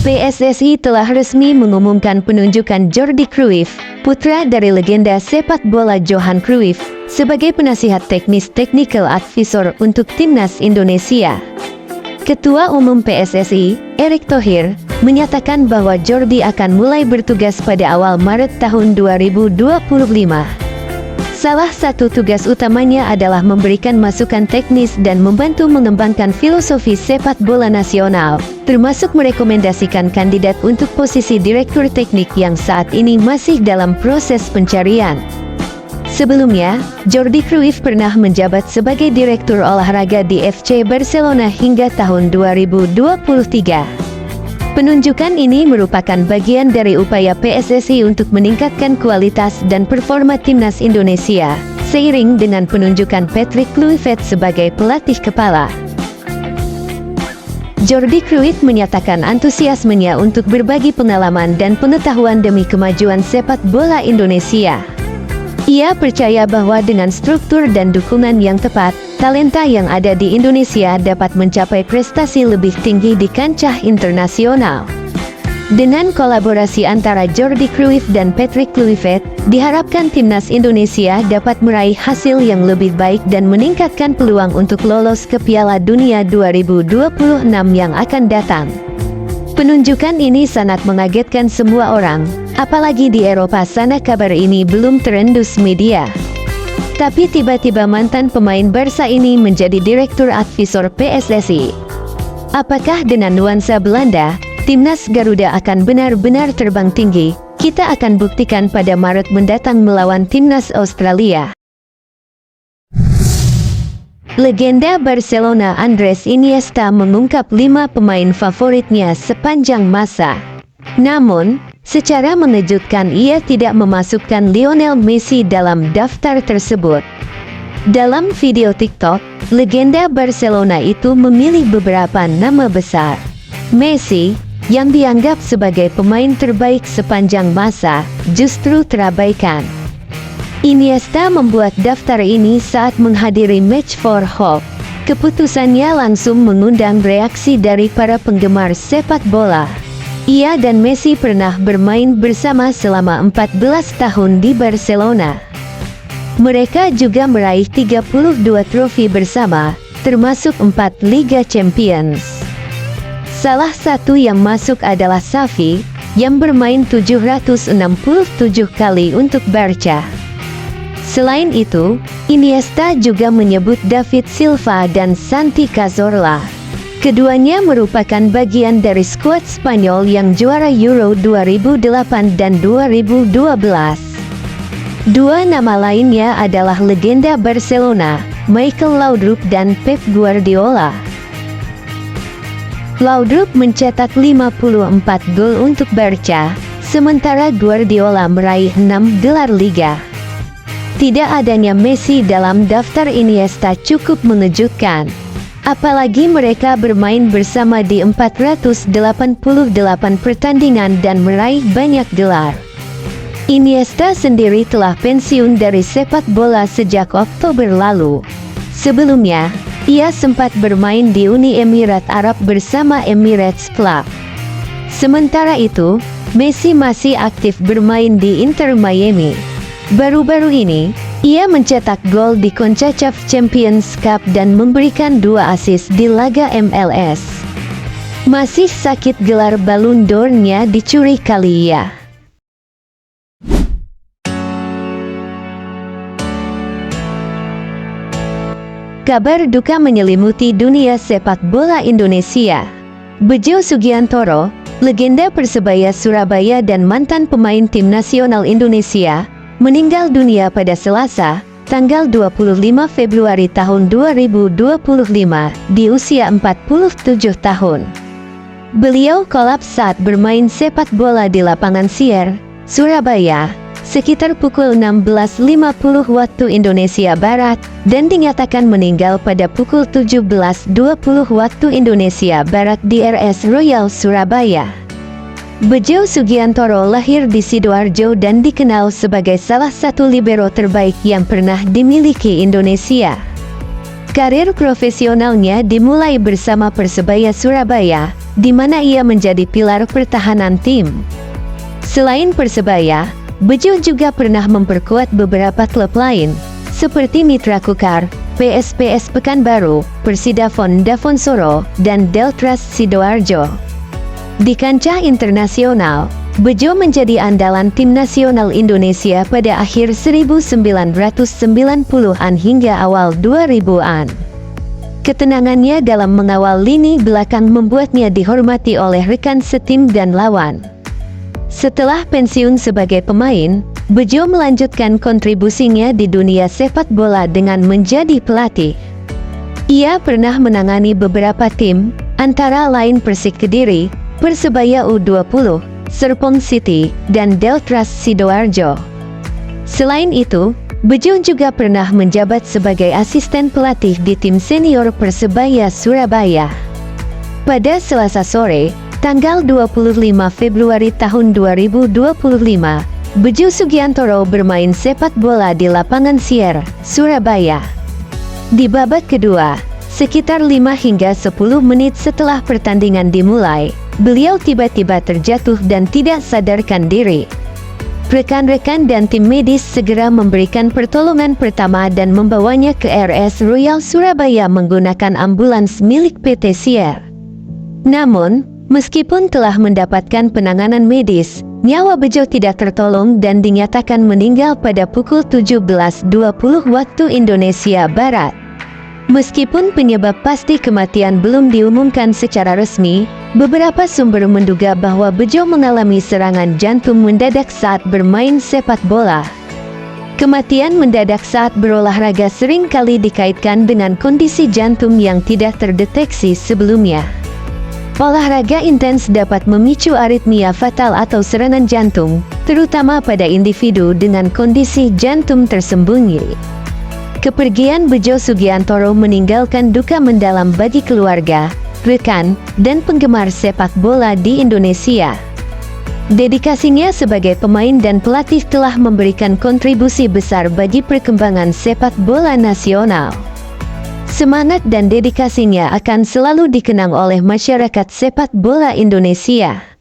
PSSI telah resmi mengumumkan penunjukan Jordi Cruyff, putra dari legenda sepak bola Johan Cruyff, sebagai penasihat teknis Technical Advisor untuk Timnas Indonesia. Ketua Umum PSSI, Erick Thohir, menyatakan bahwa Jordi akan mulai bertugas pada awal Maret tahun 2025. Salah satu tugas utamanya adalah memberikan masukan teknis dan membantu mengembangkan filosofi sepak bola nasional, termasuk merekomendasikan kandidat untuk posisi direktur teknik yang saat ini masih dalam proses pencarian. Sebelumnya, Jordi Cruyff pernah menjabat sebagai direktur olahraga di FC Barcelona hingga tahun 2023. Penunjukan ini merupakan bagian dari upaya PSSI untuk meningkatkan kualitas dan performa Timnas Indonesia, seiring dengan penunjukan Patrick Kluivert sebagai pelatih kepala. Jordi Cruyff menyatakan antusiasmenya untuk berbagi pengalaman dan pengetahuan demi kemajuan sepak bola Indonesia. Ia percaya bahwa dengan struktur dan dukungan yang tepat, talenta yang ada di Indonesia dapat mencapai prestasi lebih tinggi di kancah internasional. Dengan kolaborasi antara Jordi Cruyff dan Patrick Kluivert, diharapkan Timnas Indonesia dapat meraih hasil yang lebih baik dan meningkatkan peluang untuk lolos ke Piala Dunia 2026 yang akan datang. Penunjukan ini sangat mengagetkan semua orang, apalagi di Eropa sana kabar ini belum terendus media. Tapi tiba-tiba mantan pemain Barca ini menjadi direktur advisor PSSI. Apakah dengan nuansa Belanda, Timnas Garuda akan benar-benar terbang tinggi? Kita akan buktikan pada Maret mendatang melawan Timnas Australia. Legenda Barcelona Andres Iniesta mengungkap 5 pemain favoritnya sepanjang masa. Namun, secara mengejutkan ia tidak memasukkan Lionel Messi dalam daftar tersebut. Dalam video TikTok, legenda Barcelona itu memilih beberapa nama besar. Messi, yang dianggap sebagai pemain terbaik sepanjang masa, justru terabaikan. Iniesta membuat daftar ini saat menghadiri Match for Hope. Keputusannya langsung mengundang reaksi dari para penggemar sepak bola. Ia dan Messi pernah bermain bersama selama 14 tahun di Barcelona. Mereka juga meraih 32 trofi bersama, termasuk 4 Liga Champions. Salah satu yang masuk adalah Xavi, yang bermain 767 kali untuk Barca. Selain itu, Iniesta juga menyebut David Silva dan Santi Cazorla. Keduanya merupakan bagian dari skuad Spanyol yang juara Euro 2008 dan 2012. Dua nama lainnya adalah legenda Barcelona, Michael Laudrup dan Pep Guardiola. Laudrup mencetak 54 gol untuk Barca, sementara Guardiola meraih 6 gelar Liga. Tidak adanya Messi dalam daftar Iniesta cukup mengejutkan. Apalagi mereka bermain bersama di 488 pertandingan dan meraih banyak gelar. Iniesta sendiri telah pensiun dari sepak bola sejak Oktober lalu. Sebelumnya, ia sempat bermain di Uni Emirat Arab bersama Emirates Club. Sementara itu, Messi masih aktif bermain di Inter Miami. Baru-baru ini, ia mencetak gol di CONCACAF Champions Cup dan memberikan 2 assist di laga MLS. Masih sakit gelar Ballon d'Or-nya dicuri kali ya. Kabar duka menyelimuti dunia sepak bola Indonesia. Bejo Sugiantoro, legenda Persebaya Surabaya dan mantan pemain tim nasional Indonesia, meninggal dunia pada Selasa, tanggal 25 Februari tahun 2025, di usia 47 tahun. Beliau kolaps saat bermain sepak bola di lapangan Sier, Surabaya, sekitar pukul 16.50 waktu Indonesia Barat, dan dinyatakan meninggal pada pukul 17.20 waktu Indonesia Barat di RS Royal Surabaya. Bejo Sugiantoro lahir di Sidoarjo dan dikenal sebagai salah satu libero terbaik yang pernah dimiliki Indonesia. Karir profesionalnya dimulai bersama Persebaya Surabaya, di mana ia menjadi pilar pertahanan tim. Selain Persebaya, Bejo juga pernah memperkuat beberapa klub lain, seperti Mitra Kukar, PSPS Pekanbaru, Persida Davonsoro, dan Deltras Sidoarjo. Di kancah internasional, Bejo menjadi andalan tim nasional Indonesia pada akhir 1990-an hingga awal 2000-an. Ketenangannya dalam mengawal lini belakang membuatnya dihormati oleh rekan setim dan lawan. Setelah pensiun sebagai pemain, Bejo melanjutkan kontribusinya di dunia sepak bola dengan menjadi pelatih. Ia pernah menangani beberapa tim, antara lain Persik Kediri, Persebaya U20, Serpong City, dan Deltras Sidoarjo. Selain itu, Bejo juga pernah menjabat sebagai asisten pelatih di tim senior Persebaya Surabaya. Pada Selasa sore, tanggal 25 Februari tahun 2025, Bejo Sugiantoro bermain sepak bola di lapangan Sier, Surabaya. Di babak kedua, sekitar 5 hingga 10 menit setelah pertandingan dimulai, beliau tiba-tiba terjatuh dan tidak sadarkan diri. Rekan-rekan dan tim medis segera memberikan pertolongan pertama dan membawanya ke RS Royal Surabaya menggunakan ambulans milik PT Sier. Namun, meskipun telah mendapatkan penanganan medis, nyawa Bejo tidak tertolong dan dinyatakan meninggal pada pukul 17.20 waktu Indonesia Barat. Meskipun penyebab pasti kematian belum diumumkan secara resmi, beberapa sumber menduga bahwa Bejo mengalami serangan jantung mendadak saat bermain sepak bola. Kematian mendadak saat berolahraga sering kali dikaitkan dengan kondisi jantung yang tidak terdeteksi sebelumnya. Olahraga intens dapat memicu aritmia fatal atau serangan jantung, terutama pada individu dengan kondisi jantung tersembunyi. Kepergian Bejo Sugiantoro meninggalkan duka mendalam bagi keluarga, rekan, dan penggemar sepak bola di Indonesia. Dedikasinya sebagai pemain dan pelatih telah memberikan kontribusi besar bagi perkembangan sepak bola nasional. Semangat dan dedikasinya akan selalu dikenang oleh masyarakat sepak bola Indonesia.